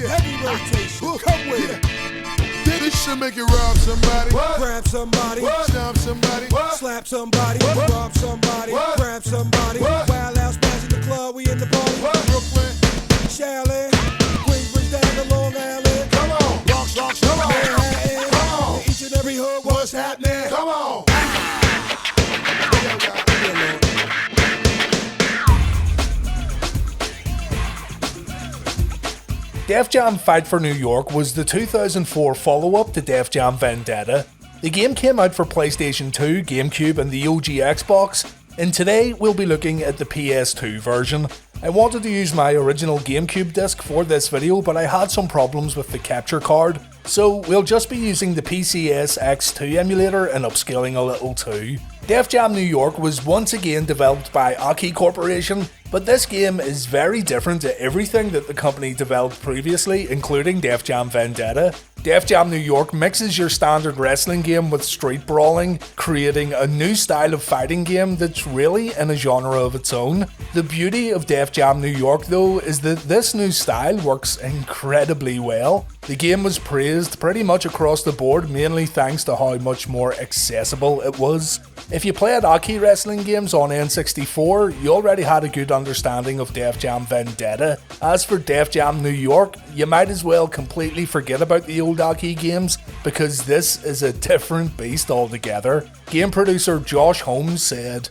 heavy rotation. Come with it. This should make you rob somebody, Grab somebody, stomp somebody, slap somebody, rob somebody, grab somebody. Wild out smash at the club, we in the party. Brooklyn. Chalet, Queensbridge down the Long Island. Come on, rocks, come on, Manhattan. come on. Each and every hood, what's happening? Come on. Def Jam Fight for New York was the 2004 follow-up to Def Jam Vendetta. The game came out for PlayStation 2, Gamecube and the OG Xbox, and today we'll be looking at the PS2 version. I wanted to use my original Gamecube disc for this video, but I had some problems with the capture card, so we'll just be using the PCS X2 emulator and upscaling a little too. Def Jam New York was once again developed by Aki Corporation, but this game is very different to everything that the company developed previously, including Def Jam Vendetta. Def Jam New York mixes your standard wrestling game with street brawling, creating a new style of fighting game that's really in a genre of its own. The beauty of Def Jam New York though is that this new style works incredibly well. The game was praised pretty much across the board, mainly thanks to how much more accessible it was. If you played Aki wrestling games on N64, you already had a good understanding of Def Jam Vendetta. As for Def Jam New York, you might as well completely forget about the old Aki games, because this is a different beast altogether. Game producer Josh Holmes said,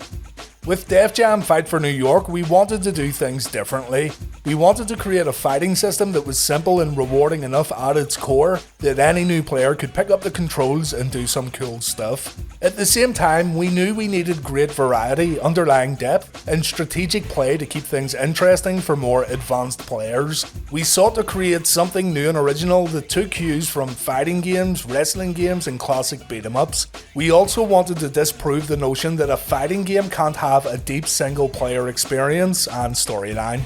"With Def Jam Fight for New York, we wanted to do things differently. We wanted to create a fighting system that was simple and rewarding enough at its core that any new player could pick up the controls and do some cool stuff. At the same time, we knew we needed great variety, underlying depth, and strategic play to keep things interesting for more advanced players. We sought to create something new and original that took cues from fighting games, wrestling games, and classic beat-em-ups. We also wanted to disprove the notion that a fighting game can't have a deep single-player experience and storyline."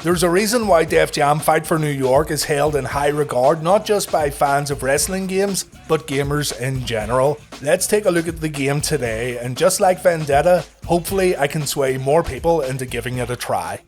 There's a reason why Def Jam Fight for New York is held in high regard, not just by fans of wrestling games, but gamers in general. Let's take a look at the game today, and just like Vendetta, hopefully I can sway more people into giving it a try.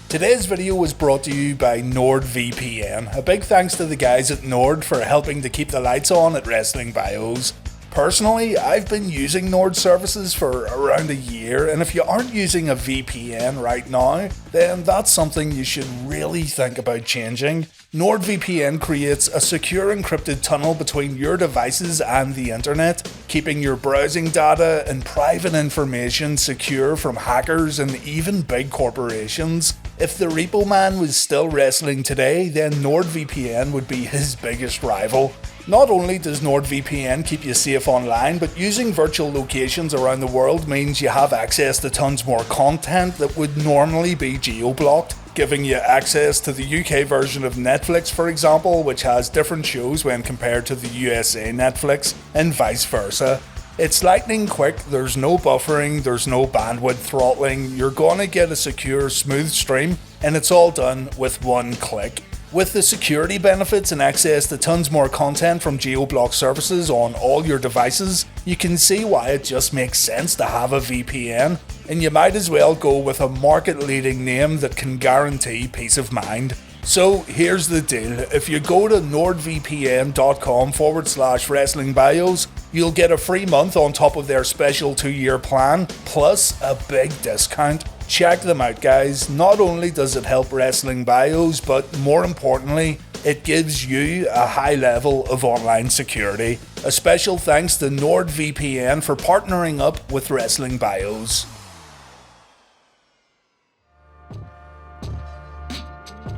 Today's video was brought to you by NordVPN. A big thanks to the guys at Nord for helping to keep the lights on at Wrestling Bios. Personally, I've been using Nord services for around a year, and if you aren't using a VPN right now, then that's something you should really think about changing. NordVPN creates a secure encrypted tunnel between your devices and the internet, keeping your browsing data and private information secure from hackers and even big corporations. If the Repo Man was still wrestling today, then NordVPN would be his biggest rival. Not only does NordVPN keep you safe online, but using virtual locations around the world means you have access to tons more content that would normally be geo-blocked, giving you access to the UK version of Netflix, for example, which has different shows when compared to the USA Netflix, and vice versa. It's lightning quick, there's no buffering, there's no bandwidth throttling, you're gonna get a secure, smooth stream, and it's all done with one click. With the security benefits and access to tons more content from geo-block services on all your devices, you can see why it just makes sense to have a VPN, and you might as well go with a market-leading name that can guarantee peace of mind. So here's the deal, if you go to nordvpn.com/wrestlingbios, you'll get a free month on top of their special 2-year plan, plus a big discount. Check them out guys, not only does it help Wrestling Bios, but more importantly, it gives you a high level of online security. A special thanks to NordVPN for partnering up with Wrestling Bios.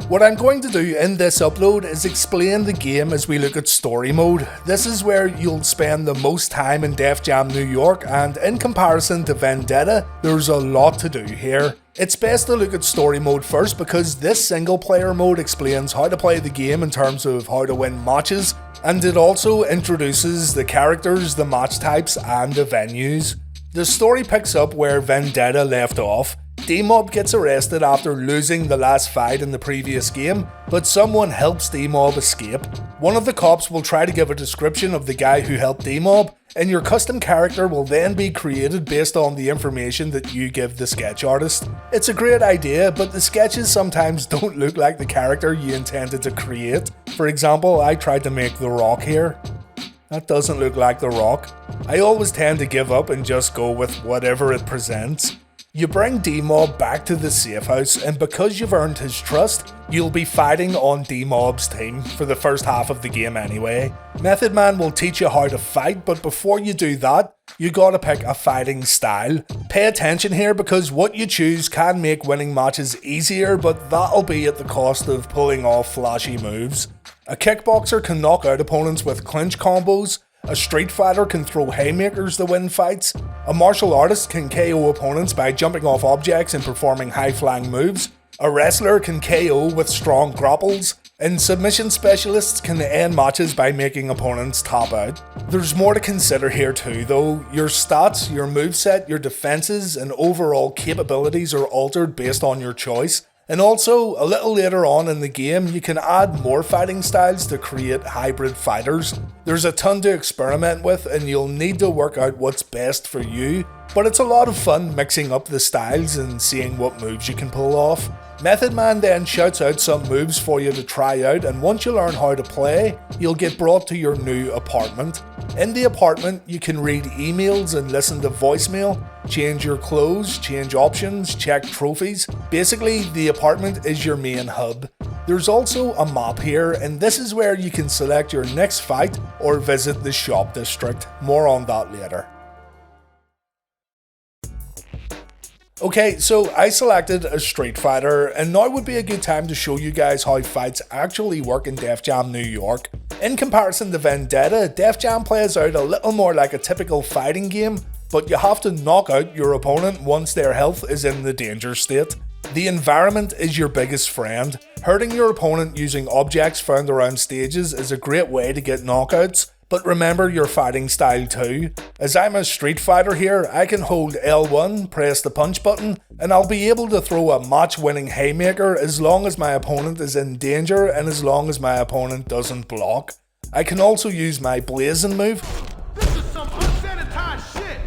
What I'm going to do in this upload is explain the game as we look at story mode. This is where you'll spend the most time in Def Jam New York, and in comparison to Vendetta, there's a lot to do here. It's best to look at story mode first because this single player mode explains how to play the game in terms of how to win matches, and it also introduces the characters, the match types, and the venues. The story picks up where Vendetta left off. D-Mob gets arrested after losing the last fight in the previous game, but someone helps D-Mob escape. One of the cops will try to give a description of the guy who helped D-Mob, and your custom character will then be created based on the information that you give the sketch artist. It's a great idea, but the sketches sometimes don't look like the character you intended to create. For example, I tried to make The Rock here. That doesn't look like The Rock. I always tend to give up and just go with whatever it presents. You bring D-Mob back to the safe house, and because you've earned his trust, you'll be fighting on D-Mob's team for the first half of the game anyway. Method Man will teach you how to fight, but before you do that, you gotta pick a fighting style. Pay attention here because what you choose can make winning matches easier, but that'll be at the cost of pulling off flashy moves. A kickboxer can knock out opponents with clinch combos. A street fighter can throw haymakers to win fights. A martial artist can KO opponents by jumping off objects and performing high-flying moves. A wrestler can KO with strong grapples. And submission specialists can end matches by making opponents tap out. There's more to consider here too though. Your stats, your moveset, your defenses, and overall capabilities are altered based on your choice. And also, a little later on in the game, you can add more fighting styles to create hybrid fighters. There's a ton to experiment with and you'll need to work out what's best for you, but it's a lot of fun mixing up the styles and seeing what moves you can pull off. Method Man then shouts out some moves for you to try out, and once you learn how to play, you'll get brought to your new apartment. In the apartment, you can read emails and listen to voicemail, change your clothes, change options, check trophies. Basically, the apartment is your main hub. There's also a map here, and this is where you can select your next fight or visit the shop district. More on that later. Okay, so I selected a Street Fighter, and now would be a good time to show you guys how fights actually work in Def Jam New York. In comparison to Vendetta, Def Jam plays out a little more like a typical fighting game, but you have to knock out your opponent once their health is in the danger state. The environment is your biggest friend. Hurting your opponent using objects found around stages is a great way to get knockouts, but remember your fighting style too. As I'm a Street Fighter here, I can hold L1, press the punch button, and I'll be able to throw a match-winning haymaker as long as my opponent is in danger and as long as my opponent doesn't block. I can also use my blazing move. This is some unsanitized shit.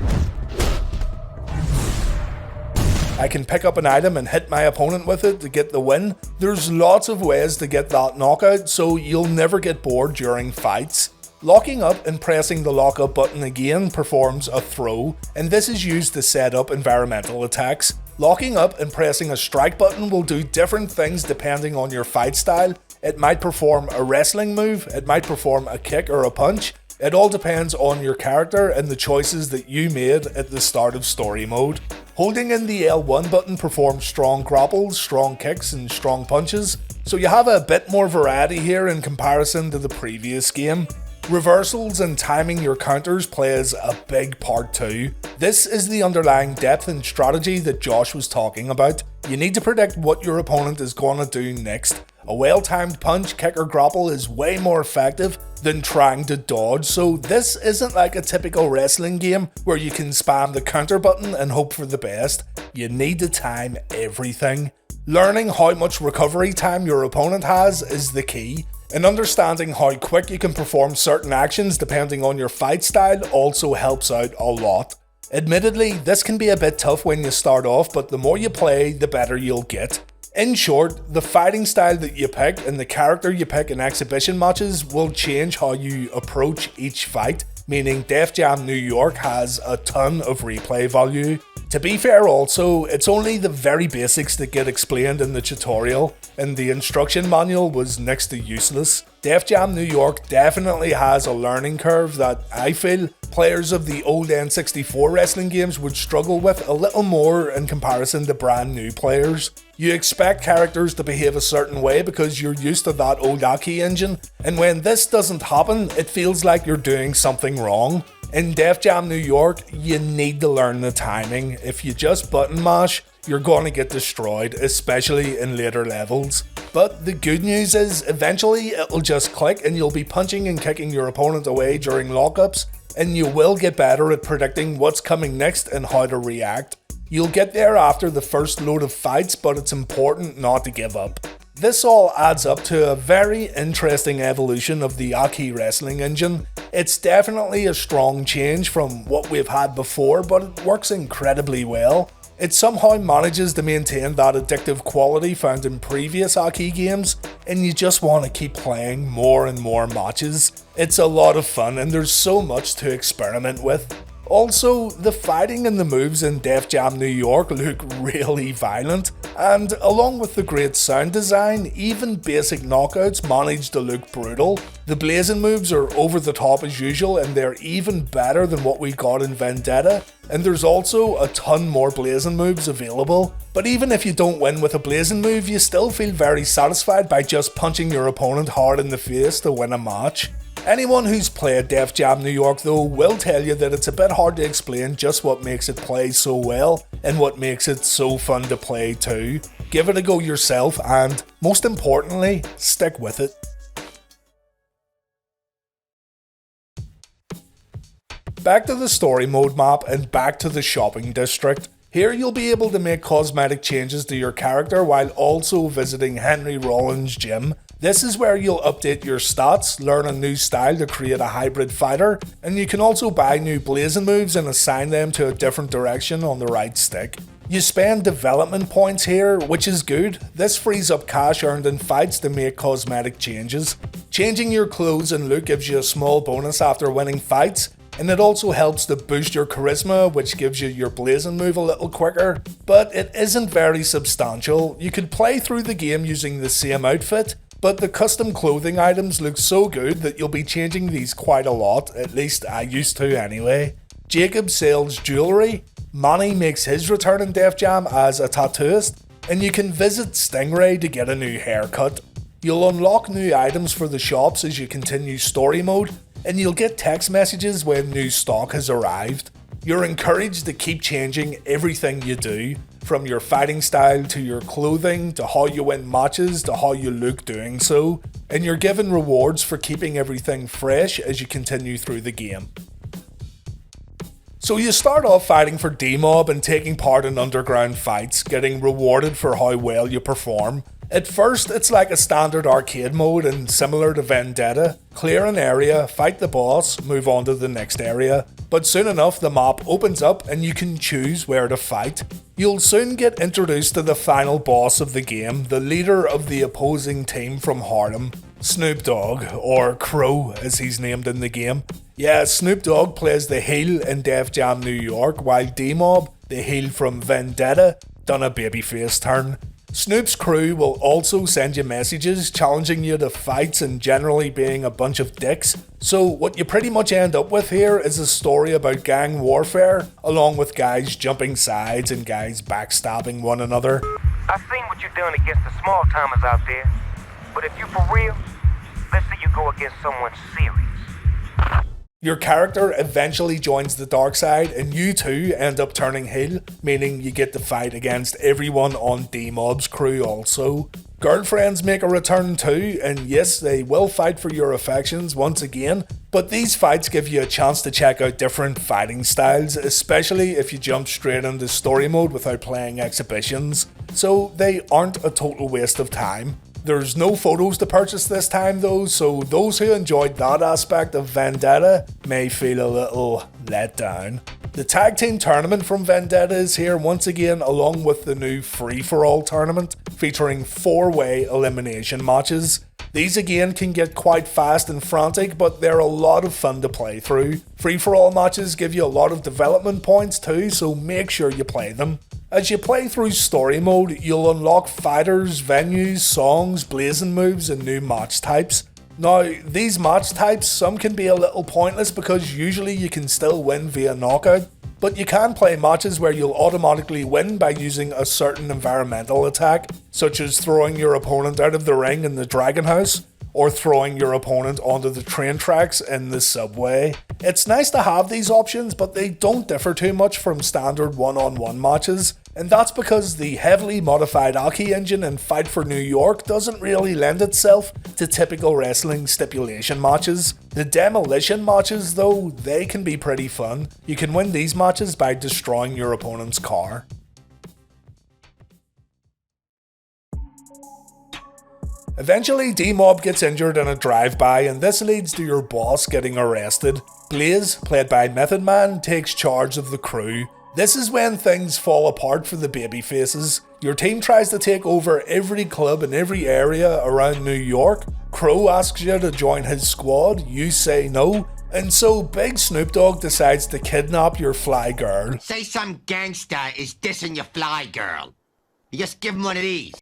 I can pick up an item and hit my opponent with it to get the win. There's lots of ways to get that knockout, so you'll never get bored during fights. Locking up and pressing the lock up button again performs a throw, and this is used to set up environmental attacks. Locking up and pressing a strike button will do different things depending on your fight style. It might perform a wrestling move, it might perform a kick or a punch. It all depends on your character and the choices that you made at the start of story mode. Holding in the L1 button performs strong grapples, strong kicks and strong punches, so you have a bit more variety here in comparison to the previous game. Reversals and timing your counters plays a big part too. This is the underlying depth and strategy that Josh was talking about. You need to predict what your opponent is going to do next. A well-timed punch, kick or grapple is way more effective than trying to dodge, so this isn't like a typical wrestling game where you can spam the counter button and hope for the best. You need to time everything. Learning how much recovery time your opponent has is the key, and understanding how quick you can perform certain actions depending on your fight style also helps out a lot. Admittedly, this can be a bit tough when you start off, but the more you play, the better you'll get. In short, the fighting style that you pick and the character you pick in exhibition matches will change how you approach each fight, meaning Def Jam New York has a ton of replay value. To be fair also, it's only the very basics that get explained in the tutorial, and the instruction manual was next to useless. Def Jam New York definitely has a learning curve that I feel players of the old N64 wrestling games would struggle with a little more in comparison to brand new players. You expect characters to behave a certain way because you're used to that old Aki engine, and when this doesn't happen, it feels like you're doing something wrong. In Def Jam New York, you need to learn the timing. If you just button mash, you're going to get destroyed, especially in later levels. But the good news is, eventually it'll just click and you'll be punching and kicking your opponent away during lockups, and you will get better at predicting what's coming next and how to react. You'll get there after the first load of fights, but it's important not to give up. This all adds up to a very interesting evolution of the Aki wrestling engine. It's definitely a strong change from what we've had before, but it works incredibly well. It somehow manages to maintain that addictive quality found in previous Aki games, and you just want to keep playing more and more matches. It's a lot of fun and there's so much to experiment with. Also, the fighting and the moves in Def Jam New York look really violent, and along with the great sound design, even basic knockouts manage to look brutal. The blazing moves are over the top as usual, and they're even better than what we got in Vendetta, and there's also a ton more blazing moves available. But even if you don't win with a blazing move, you still feel very satisfied by just punching your opponent hard in the face to win a match. Anyone who's played Def Jam New York though will tell you that it's a bit hard to explain just what makes it play so well and what makes it so fun to play too. Give it a go yourself and, most importantly, stick with it. Back to the story mode map and back to the shopping district. Here you'll be able to make cosmetic changes to your character while also visiting Henry Rollins' gym. This is where you'll update your stats, learn a new style to create a hybrid fighter, and you can also buy new blazing moves and assign them to a different direction on the right stick. You spend development points here, which is good. This frees up cash earned in fights to make cosmetic changes. Changing your clothes and look gives you a small bonus after winning fights, and it also helps to boost your charisma, which gives you your blazing move a little quicker, but it isn't very substantial. You could play through the game using the same outfit, but the custom clothing items look so good that you'll be changing these quite a lot, at least I used to anyway. Jacob sells jewellery, Manny makes his return in Def Jam as a tattooist, and you can visit Stingray to get a new haircut. You'll unlock new items for the shops as you continue story mode, and you'll get text messages when new stock has arrived. You're encouraged to keep changing everything you do, from your fighting style to your clothing to how you win matches to how you look doing so, and you're given rewards for keeping everything fresh as you continue through the game. So you start off fighting for D-Mob and taking part in underground fights, getting rewarded for how well you perform. At first, it's like a standard arcade mode and similar to Vendetta. Clear an area, fight the boss, move on to the next area. But soon enough the map opens up and you can choose where to fight. You'll soon get introduced to the final boss of the game, the leader of the opposing team from Harlem, Snoop Dogg, or Crow as he's named in the game. Yeah, Snoop Dogg plays the heel in Def Jam New York, while D-Mob, the heel from Vendetta, done a babyface turn. Snoop's crew will also send you messages challenging you to fights and generally being a bunch of dicks. So what you pretty much end up with here is a story about gang warfare, along with guys jumping sides and guys backstabbing one another. I've seen what you're doing against the small timers out there, but if you for real, let's say you go against someone serious. Your character eventually joins the dark side and you too end up turning heel, meaning you get to fight against everyone on D-Mob's crew also. Girlfriends make a return too, and yes, they will fight for your affections once again, but these fights give you a chance to check out different fighting styles, especially if you jump straight into story mode without playing exhibitions, so they aren't a total waste of time. There's no photos to purchase this time though, so those who enjoyed that aspect of Vendetta may feel a little let down. The tag team tournament from Vendetta is here once again, along with the new free-for-all tournament featuring 4-way elimination matches. These again can get quite fast and frantic, but they're a lot of fun to play through. Free-for-all matches give you a lot of development points too, so make sure you play them. As you play through story mode, you'll unlock fighters, venues, songs, blazing moves and new match types. Now, these match types, some can be a little pointless because usually you can still win via knockout, but you can play matches where you'll automatically win by using a certain environmental attack, such as throwing your opponent out of the ring in the Dragon House, or throwing your opponent onto the train tracks in the subway. It's nice to have these options, but they don't differ too much from standard one-on-one matches, and that's because the heavily modified Aki engine in Fight for New York doesn't really lend itself to typical wrestling stipulation matches. The demolition matches though, they can be pretty fun. You can win these matches by destroying your opponent's car. Eventually, D-Mob gets injured in a drive-by and this leads to your boss getting arrested. Blaze, played by Method Man, takes charge of the crew. This is when things fall apart for the babyfaces. Your team tries to take over every club in every area around New York. Crow asks you to join his squad, you say no, and so Big Snoop Dogg decides to kidnap your fly girl. Say some gangster is dissing your fly girl. You just give him one of these.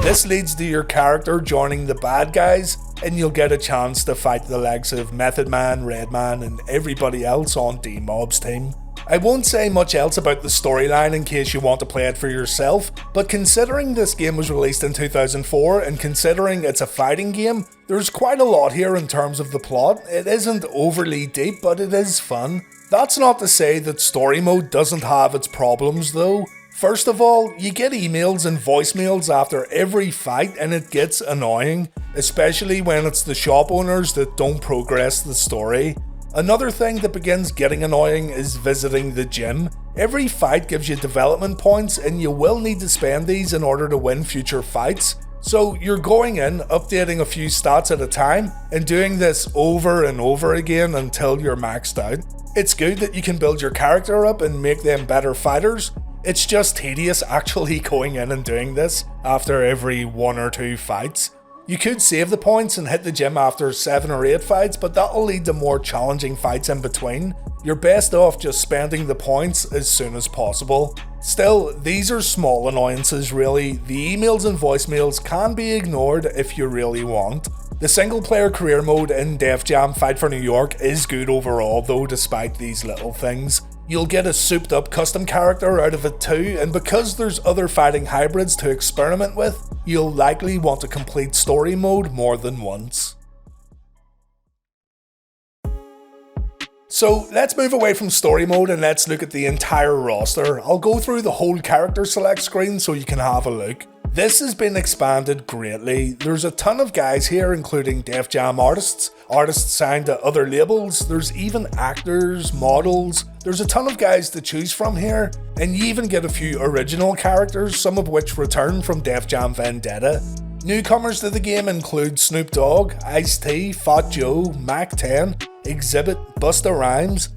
This leads to your character joining the bad guys, and you'll get a chance to fight the likes of Method Man, Redman, and everybody else on D-Mob's team. I won't say much else about the storyline in case you want to play it for yourself, but considering this game was released in 2004 and considering it's a fighting game, there's quite a lot here in terms of the plot. It isn't overly deep, but it is fun. That's not to say that story mode doesn't have its problems though. First of all, you get emails and voicemails after every fight and it gets annoying, especially when it's the shop owners that don't progress the story. Another thing that begins getting annoying is visiting the gym. Every fight gives you development points and you will need to spend these in order to win future fights. So you're going in, updating a few stats at a time, and doing this over and over again until you're maxed out. It's good that you can build your character up and make them better fighters. It's just tedious actually going in and doing this after every 1 or 2 fights. You could save the points and hit the gym after 7 or 8 fights, but that'll lead to more challenging fights in between. You're best off just spending the points as soon as possible. Still, these are small annoyances really. The emails and voicemails can be ignored if you really want. The single player career mode in Def Jam Fight for New York is good overall though, despite these little things. You'll get a souped up custom character out of it too, and because there's other fighting hybrids to experiment with, you'll likely want to complete story mode more than once. So let's move away from story mode and let's look at the entire roster. I'll go through the whole character select screen so you can have a look. This has been expanded greatly. There's a ton of guys here including Def Jam artists, artists signed to other labels, there's even actors, models, there's a ton of guys to choose from here, and you even get a few original characters, some of which return from Def Jam Vendetta. Newcomers to the game include Snoop Dogg, Ice-T, Fat Joe, Mac 10, Exhibit, Busta Rhymes,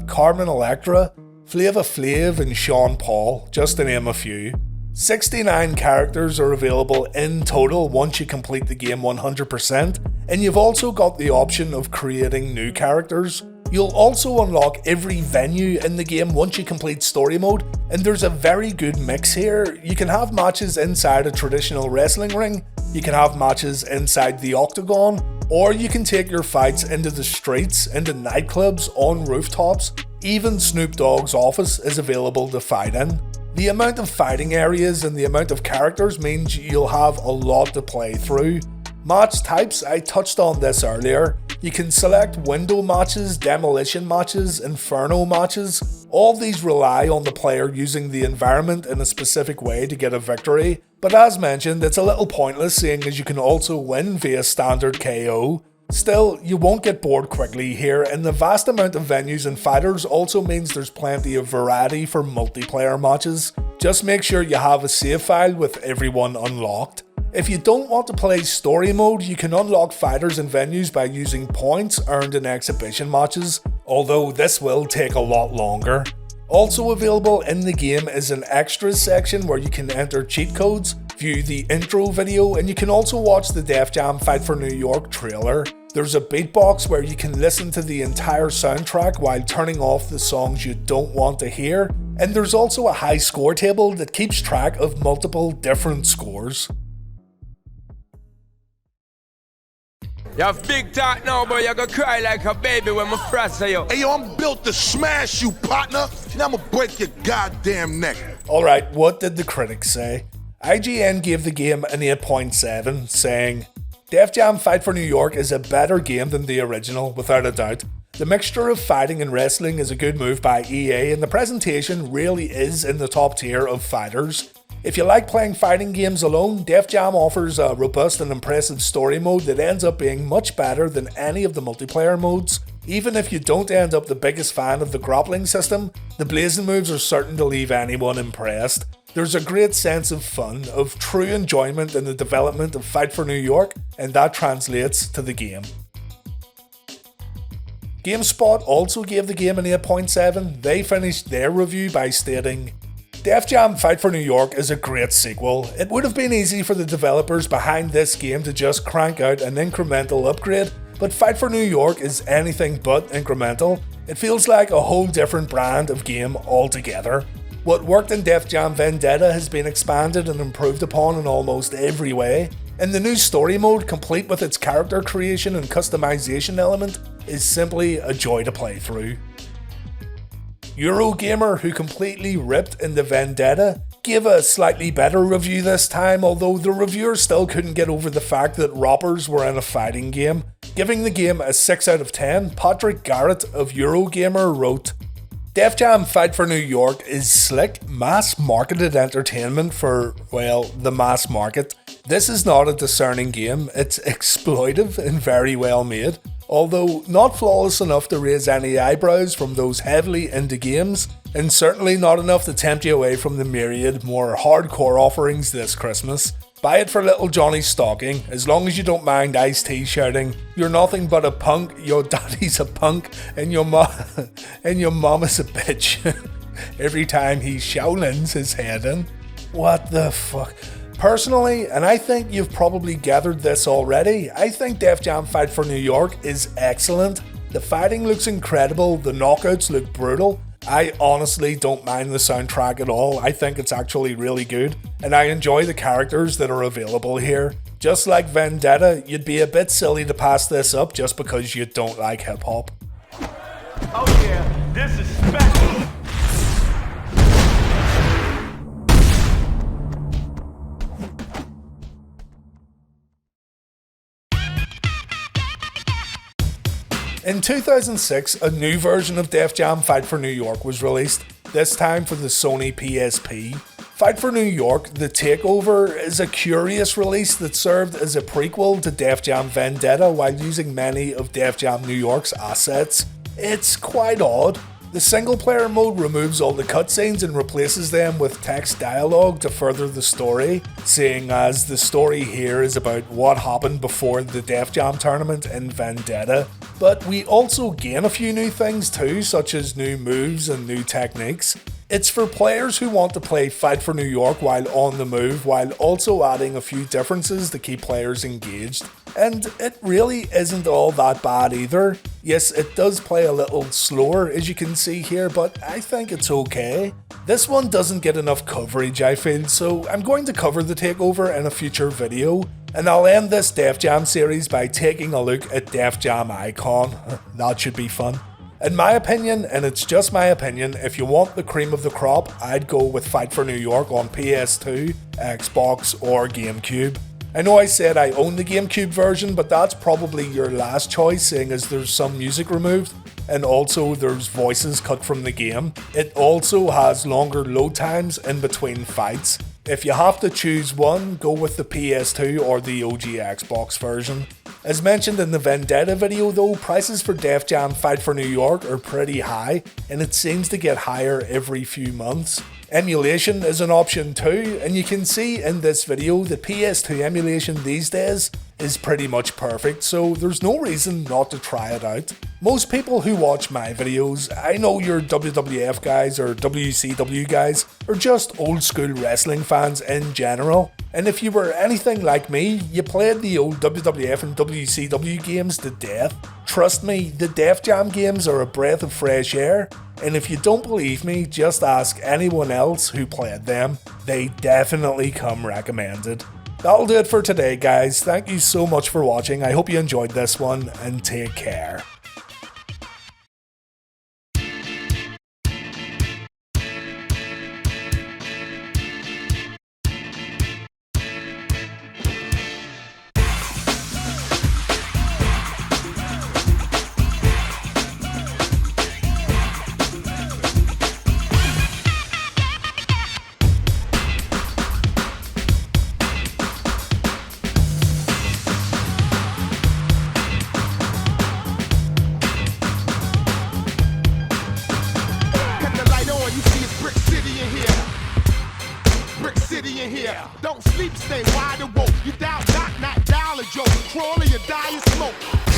Carmen Electra, Flava Flav and Sean Paul, just to name a few. 69 characters are available in total once you complete the game 100%, and you've also got the option of creating new characters. You'll also unlock every venue in the game once you complete story mode, and there's a very good mix here. You can have matches inside a traditional wrestling ring, you can have matches inside the octagon, or you can take your fights into the streets, into nightclubs, on rooftops. Even Snoop Dogg's office is available to fight in. The amount of fighting areas and the amount of characters means you'll have a lot to play through. Match types, I touched on this earlier. You can select window matches, demolition matches, inferno matches. All these rely on the player using the environment in a specific way to get a victory, but as mentioned, it's a little pointless seeing as you can also win via standard KO. Still, you won't get bored quickly here, and the vast amount of venues and fighters also means there's plenty of variety for multiplayer matches. Just make sure you have a save file with everyone unlocked. If you don't want to play story mode, you can unlock fighters and venues by using points earned in exhibition matches, although this will take a lot longer. Also available in the game is an extras section where you can enter cheat codes, view the intro video, and you can also watch the Def Jam Fight for New York trailer. There's a beatbox where you can listen to the entire soundtrack while turning off the songs you don't want to hear, and there's also a high score table that keeps track of multiple different scores. You have big talk now, but you gonna cry like a baby when my friends say you. Hey, yo, I'm built to smash you, partner. And I'm gonna break your goddamn neck. Alright, what did the critics say? IGN gave the game an 8.7, saying, Def Jam Fight for New York is a better game than the original, without a doubt. The mixture of fighting and wrestling is a good move by EA, and the presentation really is in the top tier of fighters. If you like playing fighting games alone, Def Jam offers a robust and impressive story mode that ends up being much better than any of the multiplayer modes. Even if you don't end up the biggest fan of the grappling system, the blazing moves are certain to leave anyone impressed. There's a great sense of fun, of true enjoyment in the development of Fight for New York, and that translates to the game. GameSpot also gave the game an 8.7. They finished their review by stating, Def Jam Fight for New York is a great sequel. It would have been easy for the developers behind this game to just crank out an incremental upgrade, but Fight for New York is anything but incremental. It feels like a whole different brand of game altogether. What worked in Def Jam Vendetta has been expanded and improved upon in almost every way, and the new story mode, complete with its character creation and customization element, is simply a joy to play through. Eurogamer, who completely ripped into Vendetta, gave a slightly better review this time, although the reviewer still couldn't get over the fact that robbers were in a fighting game. Giving the game a 6 out of 10, Patrick Garrett of Eurogamer wrote, Def Jam Fight for New York is slick, mass-marketed entertainment for, well, the mass market. This is not a discerning game, it's exploitive and very well made, although not flawless enough to raise any eyebrows from those heavily indie games, and certainly not enough to tempt you away from the myriad more hardcore offerings this Christmas. Buy it for little Johnny's stocking, as long as you don't mind Ice-T shouting, "You're nothing but a punk, your daddy's a punk, and your mama's a bitch," every time he Shaolins his head in. What the fuck? Personally, and I think you've probably gathered this already, I think Def Jam Fight for New York is excellent. The fighting looks incredible, the knockouts look brutal. I honestly don't mind the soundtrack at all. I think it's actually really good, and I enjoy the characters that are available here. Just like Vendetta, you'd be a bit silly to pass this up just because you don't like hip hop. Oh yeah, this is special. In 2006, a new version of Def Jam Fight for New York was released, this time for the Sony PSP. Fight for New York, The Takeover, is a curious release that served as a prequel to Def Jam Vendetta while using many of Def Jam New York's assets. It's quite odd. The single player mode removes all the cutscenes and replaces them with text dialogue to further the story, seeing as the story here is about what happened before the Def Jam tournament in Vendetta. But we also gain a few new things too, such as new moves and new techniques. It's for players who want to play Fight for New York while on the move, while also adding a few differences to keep players engaged. And it really isn't all that bad either. Yes, it does play a little slower as you can see here, but I think it's okay. This one doesn't get enough coverage, I feel, so I'm going to cover the Takeover in a future video. And I'll end this Def Jam series by taking a look at Def Jam Icon. That should be fun. In my opinion, and it's just my opinion, if you want the cream of the crop, I'd go with Fight for New York on PS2, Xbox or Gamecube. I know I said I own the Gamecube version, but that's probably your last choice, seeing as there's some music removed, and also there's voices cut from the game. It also has longer load times in between fights. If you have to choose one, go with the PS2 or the OG Xbox version. As mentioned in the Vendetta video though, prices for Def Jam Fight for New York are pretty high, and it seems to get higher every few months. Emulation is an option too, and you can see in this video that PS2 emulation these days is pretty much perfect, so there's no reason not to try it out. Most people who watch my videos, I know you're WWF guys or WCW guys, or just old school wrestling fans in general, and if you were anything like me, you played the old WWF and WCW games to death. Trust me, the Def Jam games are a breath of fresh air, and if you don't believe me, just ask anyone else who played them. They definitely come recommended. That'll do it for today, guys. Thank you so much for watching. I hope you enjoyed this one, and take care. Don't sleep, stay wide awoke. You down, knock, down a joke. Crawl or you die in smoke.